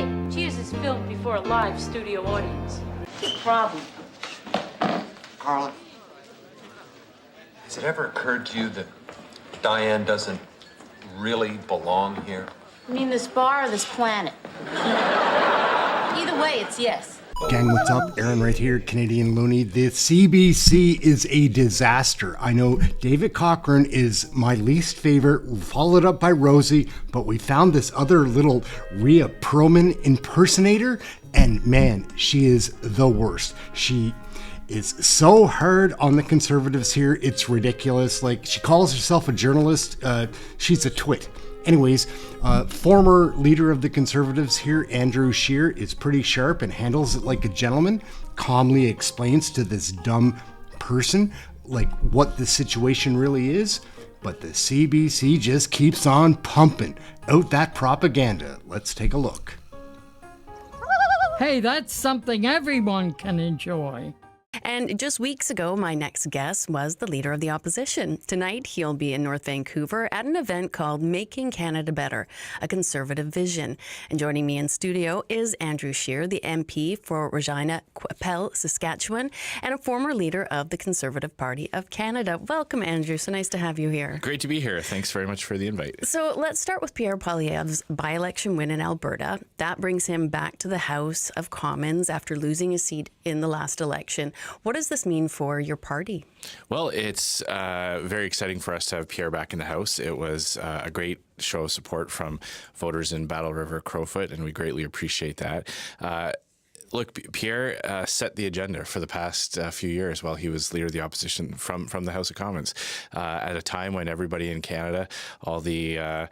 Hey, Cheers is filmed before a live studio audience. Big problem. Carla, has it ever occurred to you that Diane doesn't really belong here? You mean this bar or this planet? Either way, it's yes. Gang, what's up? Aaron right here, Canadian Looney. The CBC is a disaster. I know David Cochran is my least favorite, followed up by Rosie, but we found this other little Rhea Perlman impersonator, and man, she is the worst. She is so hard on the Conservatives here, it's ridiculous. Like, she calls herself a journalist. She's a twit. Anyways, former leader of the Conservatives here, Andrew Scheer, is pretty sharp and handles it like a gentleman, calmly explains to this dumb person like what the situation really is. But the CBC just keeps on pumping out that propaganda. Let's take a look. Hey, that's something everyone can enjoy. And just weeks ago, my next guest was the Leader of the Opposition. Tonight, he'll be in North Vancouver at an event called Making Canada Better, a Conservative Vision. And joining me in studio is Andrew Scheer, the MP for Regina, Qu'Appelle, Saskatchewan, and a former leader of the Conservative Party of Canada. Welcome, Andrew. So nice to have you here. Great to be here. Thanks very much for the invite. So let's start with Pierre Poilievre's by-election win in Alberta. That brings him back to the House of Commons after losing his seat in the last election. What does this mean for your party? Well, it's very exciting for us to have Pierre back in the House. It was a great show of support from voters in Battle River, Crowfoot, and we greatly appreciate that. Look, Pierre set the agenda for the past few years while he was Leader of the Opposition from the House of Commons at a time when everybody in Canada, all the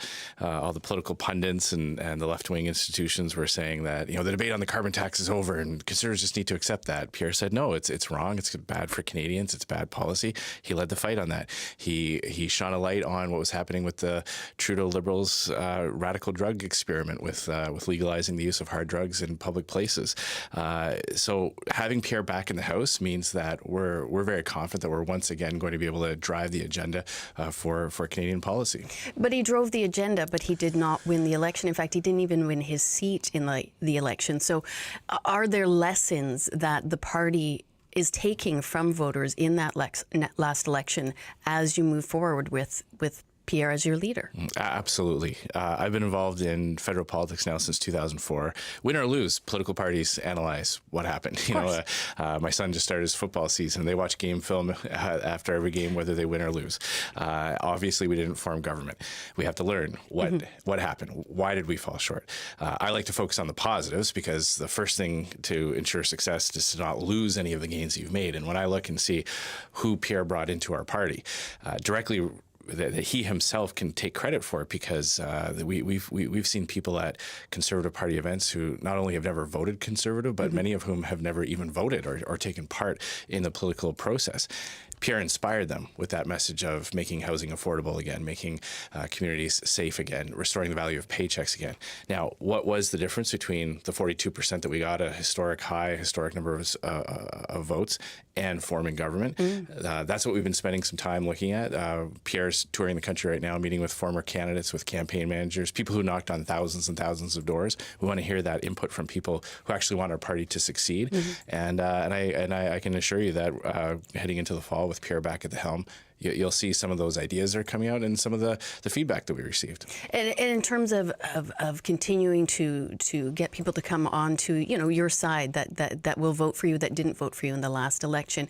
political pundits and the left-wing institutions were saying that, the debate on the carbon tax is over and Conservatives just need to accept that. Pierre said, no, it's wrong. It's bad for Canadians. It's bad policy. He led the fight on that. He shone a light on what was happening with the Trudeau Liberals' radical drug experiment with legalizing the use of hard drugs in public places. So having Pierre back in the House means that we're very confident that we're once again going to be able to drive the agenda for Canadian policy. But he drove the agenda, but he did not win the election. In fact, he didn't even win his seat in the election. So are there lessons that the party is taking from voters in that last election as you move forward with Pierre as your leader? Absolutely. I've been involved in federal politics now since 2004. Win or lose, political parties analyze what happened. My son just started his football season. They watch game film after every game, whether they win or lose. Obviously, we didn't form government. We have to learn what happened. Why did we fall short? I like to focus on the positives because the first thing to ensure success is to not lose any of the gains you've made. And when I look and see who Pierre brought into our party, directly that he himself can take credit for it because we've seen people at Conservative Party events who not only have never voted Conservative, but many of whom have never even voted or taken part in the political process. Pierre inspired them with that message of making housing affordable again, making communities safe again, restoring the value of paychecks again. Now, what was the difference between the 42% that we got, a historic number of votes, and forming government? That's what we've been spending some time looking at. Pierre's touring the country right now, meeting with former candidates, with campaign managers, people who knocked on thousands and thousands of doors. We want to hear that input from people who actually want our party to succeed. And I can assure you that heading into the fall with Pierre back at the helm, you'll see some of those ideas are coming out and some of the feedback that we received. And in terms of continuing to get people to come on to your side that will vote for you, that didn't vote for you in the last election,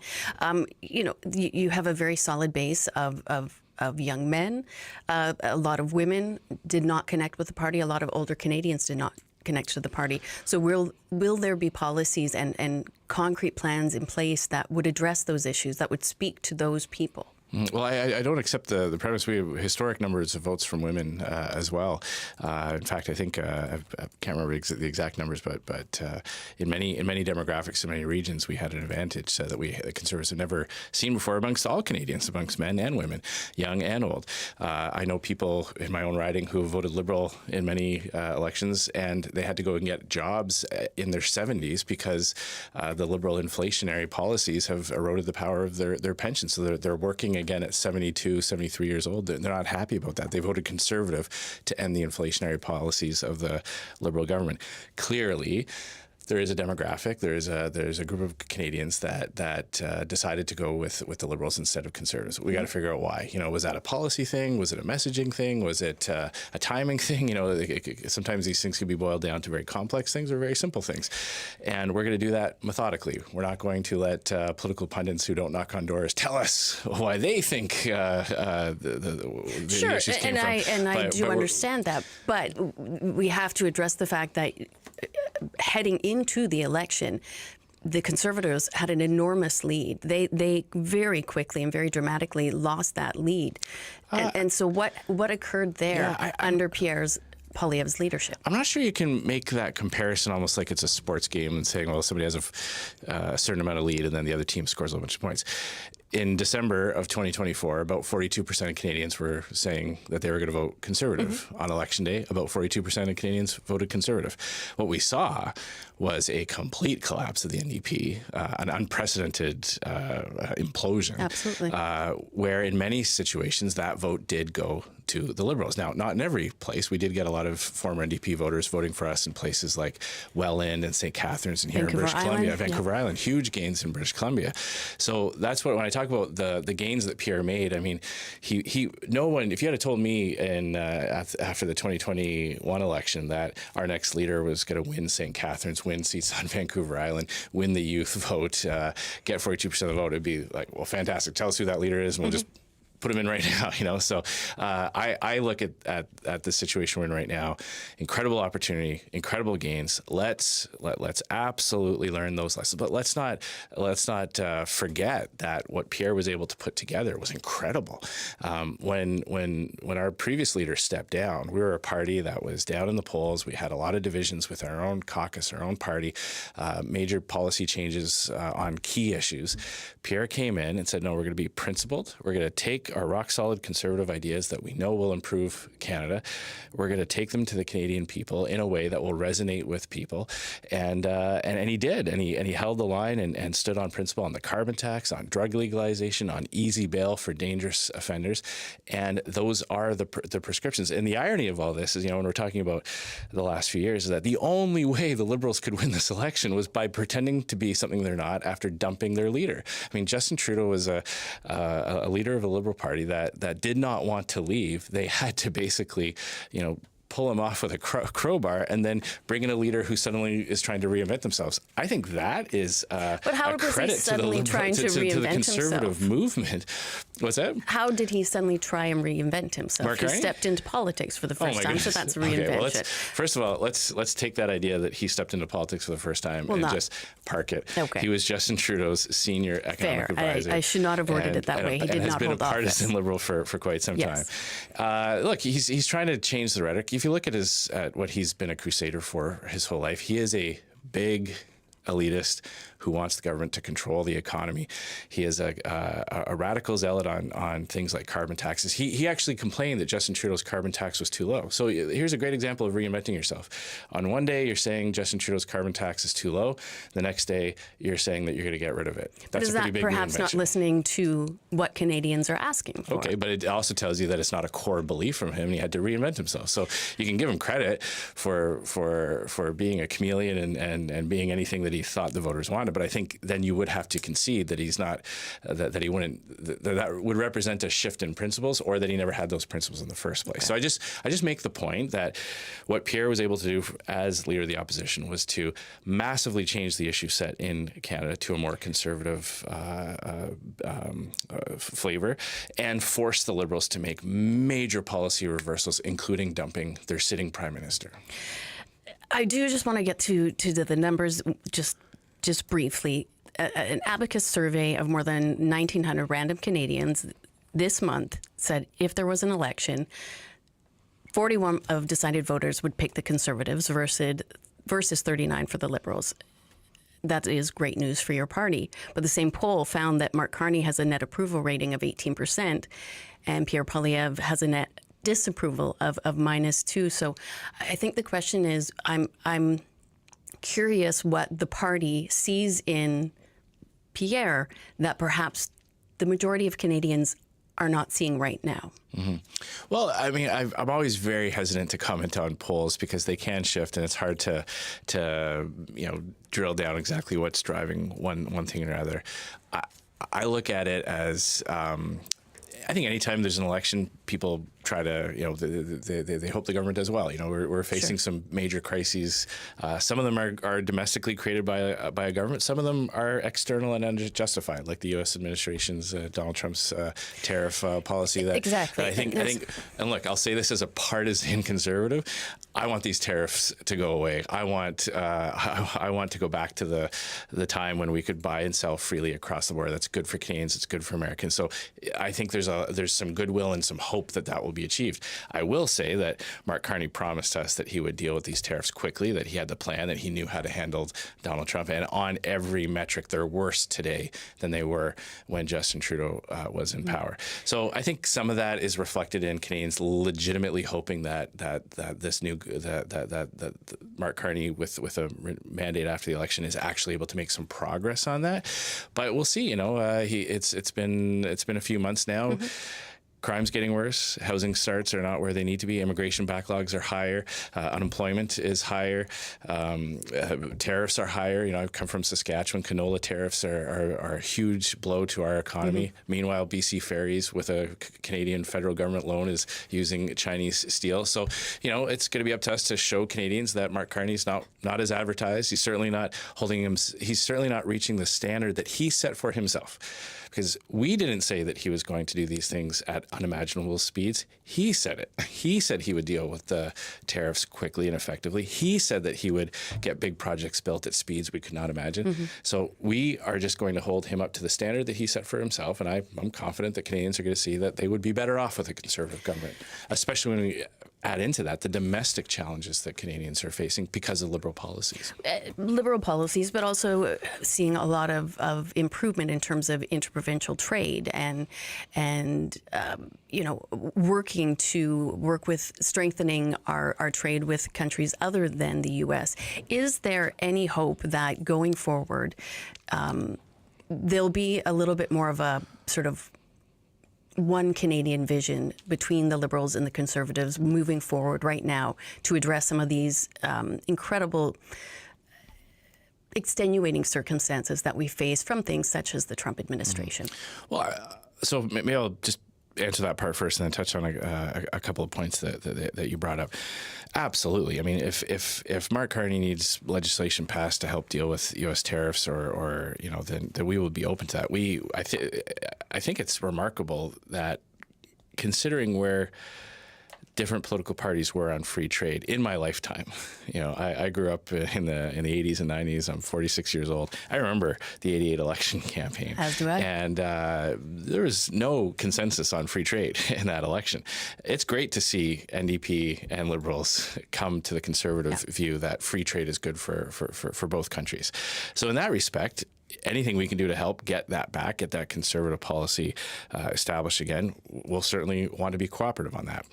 you have a very solid base of young men. A lot of women did not connect with the party. A lot of older Canadians did not connect to the party. So will there be policies and concrete plans in place that would address those issues, that would speak to those people? Well, I don't accept the premise. We have historic numbers of votes from women as well. In fact, I think I can't remember the exact numbers, but in many demographics, in many regions, we had an advantage that the Conservatives have never seen before amongst all Canadians, amongst men and women, young and old. I know people in my own riding who voted Liberal in many elections, and they had to go and get jobs in their 70s because the Liberal inflationary policies have eroded the power of their pension. So they're working again at 72, 73 years old. They're not happy about that. They voted Conservative to end the inflationary policies of the Liberal government. Clearly, there is a demographic. There's a group of Canadians that decided to go with the Liberals instead of Conservatives. We got to figure out why. Was that a policy thing? Was it a messaging thing? Was it a timing thing? Sometimes these things can be boiled down to very complex things or very simple things, and we're going to do that methodically. We're not going to let political pundits who don't knock on doors tell us why they think the sure, issues came and from. I do understand that, but we have to address the fact that heading into the election, the Conservatives had an enormous lead. They very quickly and very dramatically lost that lead. And so what occurred there under Pierre Poilievre's leadership? I'm not sure you can make that comparison almost like it's a sports game and saying, well, somebody has a certain amount of lead and then the other team scores a bunch of points. In December of 2024, about 42% of Canadians were saying that they were going to vote Conservative. On Election Day, about 42% of Canadians voted Conservative. What we saw was a complete collapse of the NDP, an unprecedented implosion. Absolutely. Where in many situations that vote did go to the Liberals. Now, not in every place. We did get a lot of former NDP voters voting for us in places like Welland and St. Catharines and here in British Columbia, Vancouver Island, huge gains in British Columbia. So that's what, when I talk about the gains that Pierre made, I mean, no one, if you had told me after the 2021 election that our next leader was going to win St. Catharines, win seats on Vancouver Island, win the youth vote, get 42% of the vote, it'd be like, well, fantastic. Tell us who that leader is and we'll just put him in right now, So I look at the situation we're in right now. Incredible opportunity, incredible gains. Let's absolutely learn those lessons, but let's not forget that what Pierre was able to put together was incredible. When our previous leader stepped down, we were a party that was down in the polls. We had a lot of divisions with our own caucus, our own party, major policy changes on key issues. Pierre came in and said, no, we're going to be principled. We're going to take our rock-solid Conservative ideas that we know will improve Canada. We're going to take them to the Canadian people in a way that will resonate with people, and he did, and he held the line and stood on principle on the carbon tax, on drug legalization, on easy bail for dangerous offenders, and those are the prescriptions. And the irony of all this is, when we're talking about the last few years, is that the only way the Liberals could win this election was by pretending to be something they're not after dumping their leader. I mean, Justin Trudeau was a leader of a Liberal Party that did not want to leave. They had to basically, pull him off with a crowbar and then bring in a leader who suddenly is trying to reinvent themselves. I think that is but how a was credit he suddenly trying to reinvent the Conservative himself? Movement. What's that? How did he suddenly try and reinvent himself? Mark he Carney? stepped into politics for the first time, so that's a reinvention. Okay, well, first of all, let's take that idea that he stepped into politics for the first time just park it. Okay. He was Justin Trudeau's senior economic advisor. I should not have worded it that way. He did not hold office. And has been a partisan Liberal for quite some time. Look, he's trying to change the rhetoric. If you look at what he's been a crusader for his whole life, he is a big elitist who wants the government to control the economy. He is a radical zealot on things like carbon taxes. He actually complained that Justin Trudeau's carbon tax was too low. So here's a great example of reinventing yourself. On one day, you're saying Justin Trudeau's carbon tax is too low. The next day, you're saying that you're going to get rid of it. That's a pretty big perhaps reinvention. Not listening to what Canadians are asking for? Okay, but it also tells you that it's not a core belief from him. He had to reinvent himself. So you can give him credit for being a chameleon and being anything that he thought the voters wanted. But I think then you would have to concede that he's not, that he wouldn't, that would represent a shift in principles, or that he never had those principles in the first place. Okay. So I just make the point that what Pierre was able to do as leader of the opposition was to massively change the issue set in Canada to a more conservative flavor, and force the Liberals to make major policy reversals, including dumping their sitting prime minister. I do just want to get to the numbers just briefly. An Abacus survey of more than 1,900 random Canadians this month said if there was an election, 41 of decided voters would pick the Conservatives versus 39 for the Liberals. That is great news for your party. But the same poll found that Mark Carney has a net approval rating of 18%, and Pierre Poilievre has a net disapproval of -2. So I think the question is, I'm curious what the party sees in Pierre that perhaps the majority of Canadians are not seeing right now? Well, I mean, I'm always very hesitant to comment on polls because they can shift, and it's hard to drill down exactly what's driving one thing or another. I look at it as I think anytime there's an election, people try to, they hope the government does well. We're facing some major crises. Some of them are domestically created by a government. Some of them are external and unjustified, like the U.S. administration's Donald Trump's tariff policy. Exactly. That I think, and look, I'll say this as a partisan conservative. I want these tariffs to go away. I want to go back to the time when we could buy and sell freely across the border. That's good for Canadians. It's good for Americans. So I think there's some goodwill and some hope that will be achieved. I will say that Mark Carney promised us that he would deal with these tariffs quickly, that he had the plan, that he knew how to handle Donald Trump, and on every metric, they're worse today than they were when Justin Trudeau was in power. So I think some of that is reflected in Canadians legitimately hoping that Mark Carney with a mandate after the election is actually able to make some progress on that. But we'll see. It's been a few months now. Crime's getting worse. Housing starts are not where they need to be. Immigration backlogs are higher. Unemployment is higher. Tariffs are higher. I've come from Saskatchewan. Canola tariffs are a huge blow to our economy. Meanwhile, BC Ferries, with a Canadian federal government loan, is using Chinese steel. So, it's going to be up to us to show Canadians that Mark Carney's not as advertised. He's certainly not he's certainly not reaching the standard that he set for himself. Because we didn't say that he was going to do these things at unimaginable speeds. He said it. He said he would deal with the tariffs quickly and effectively. He said that he would get big projects built at speeds we could not imagine. So we are just going to hold him up to the standard that he set for himself. And I'm confident that Canadians are going to see that they would be better off with a Conservative government, especially when we add into that the domestic challenges that Canadians are facing because of liberal policies. Liberal policies, but also seeing a lot of improvement in terms of interprovincial trade and work with strengthening our trade with countries other than the U.S. Is there any hope that going forward there'll be a little bit more of a sort of one Canadian vision between the Liberals and the Conservatives moving forward right now to address some of these incredible extenuating circumstances that we face from things such as the Trump administration? Well, so maybe I'll just answer that part first and then touch on a couple of points that you brought up. Absolutely. I mean, if Mark Carney needs legislation passed to help deal with U.S. tariffs or then we will be open to that. I think it's remarkable that considering where different political parties were on free trade in my lifetime. I grew up in the 80s and 90s. I'm 46 years old. I remember the 88 election campaign. As do I. And there was no consensus on free trade in that election. It's great to see NDP and Liberals come to the Conservative view that free trade is good for both countries. So in that respect, anything we can do to help get that back, get that Conservative policy established again, we'll certainly want to be cooperative on that.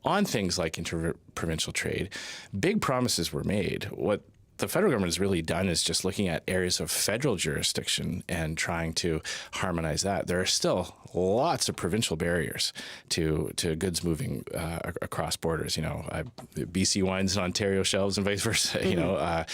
On things like interprovincial trade, big promises were made. What the federal government has really done is just looking at areas of federal jurisdiction and trying to harmonize that. There are still lots of provincial barriers to goods moving across borders. BC wines in Ontario shelves and vice versa.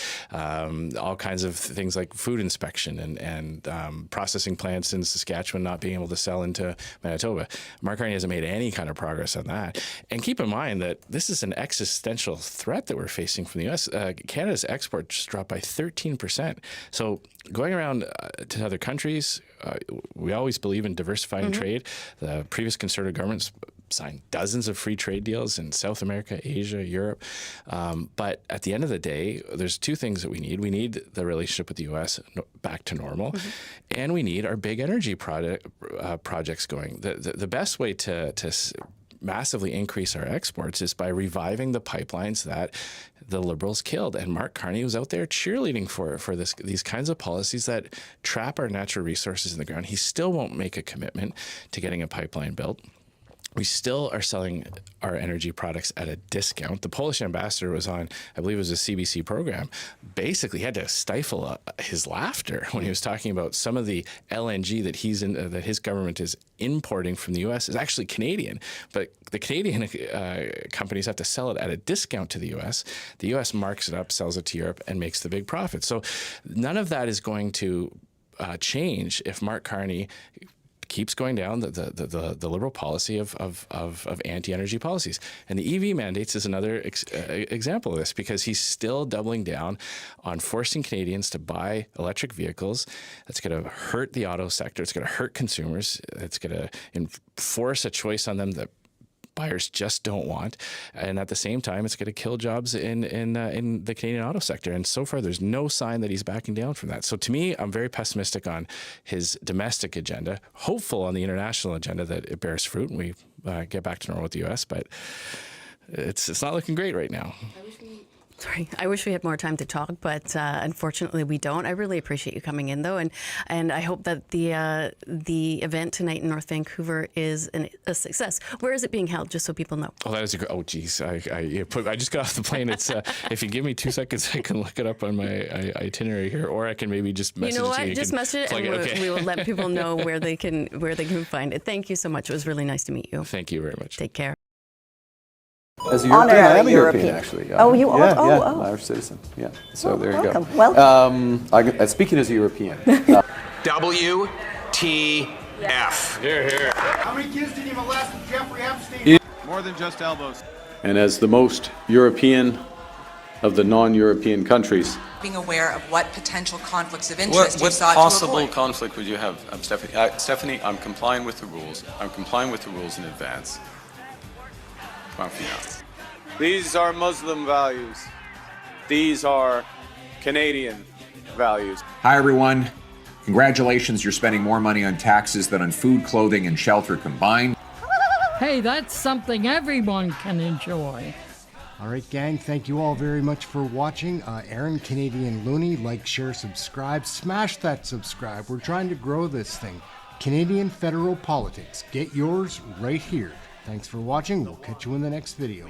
All kinds of things like food inspection and processing plants in Saskatchewan not being able to sell into Manitoba. Mark Carney hasn't made any kind of progress on that. And keep in mind that this is an existential threat that we're facing from the U.S. Canada's exports dropped by 13%. So going around to other countries, we always believe in diversifying trade. The previous Conservative governments signed dozens of free trade deals in South America, Asia, Europe. But at the end of the day, there's two things that we need. We need the relationship with the U.S. back to normal, and we need our big energy projects going. The best way to massively increase our exports is by reviving the pipelines that the Liberals killed. And Mark Carney was out there cheerleading for these kinds of policies that trap our natural resources in the ground. He still won't make a commitment to getting a pipeline built. we still are selling our energy products at a discount. The Polish ambassador was on, I believe it was a CBC program, basically had to stifle his laughter when he was talking about some of the LNG that that his government is importing from the US is actually Canadian, but the Canadian companies have to sell it at a discount to the US. The US marks it up, sells it to Europe, and makes the big profit. So none of that is going to change if Mark Carney keeps going down the liberal policy of anti-energy policies. And the EV mandates is another example of this, because he's still doubling down on forcing Canadians to buy electric vehicles. That's going to hurt the auto sector. It's going to hurt consumers. It's going to enforce a choice on them that buyers just don't want, and at the same time, it's going to kill jobs in the Canadian auto sector. And so far, there's no sign that he's backing down from that. So to me, I'm very pessimistic on his domestic agenda. Hopeful on the international agenda that it bears fruit and we get back to normal with the U.S. But it's not looking great right now. I wish we had more time to talk, but unfortunately we don't. I really appreciate you coming in, though, and I hope that the event tonight in North Vancouver is a success. Where is it being held, just so people know? Oh, that is a geez. I just got off the plane. It's if you give me 2 seconds, I can look it up on my itinerary here, or I can maybe just message it. You know what? You just message it, and we will let people know where they can find it. Thank you so much. It was really nice to meet you. Thank you very much. Take care. As a European, I am a European actually. Oh, you are? Yeah, Oh. I'm an Irish citizen. Yeah, so there you welcome. go. Welcome. Speaking as a European. WTF. Here, here. How many kids did you molest with Jeffrey Epstein? More than just elbows. And as the most European of the non-European countries. Being aware of what potential conflicts of interest you sought What to possible avoid. conflict would you have, Stephanie? Stephanie, I'm complying with the rules. I'm complying with the rules in advance. Come on, Fiona. These are Muslim values. These are Canadian values. Hi, everyone. Congratulations, you're spending more money on taxes than on food, clothing, and shelter combined. Hey, that's something everyone can enjoy. All right, gang, thank you all very much for watching. Aaron, Canadian Looney, like, share, subscribe. Smash that subscribe. We're trying to grow this thing. Canadian Federal Politics. Get yours right here. Thanks for watching. We'll catch you in the next video.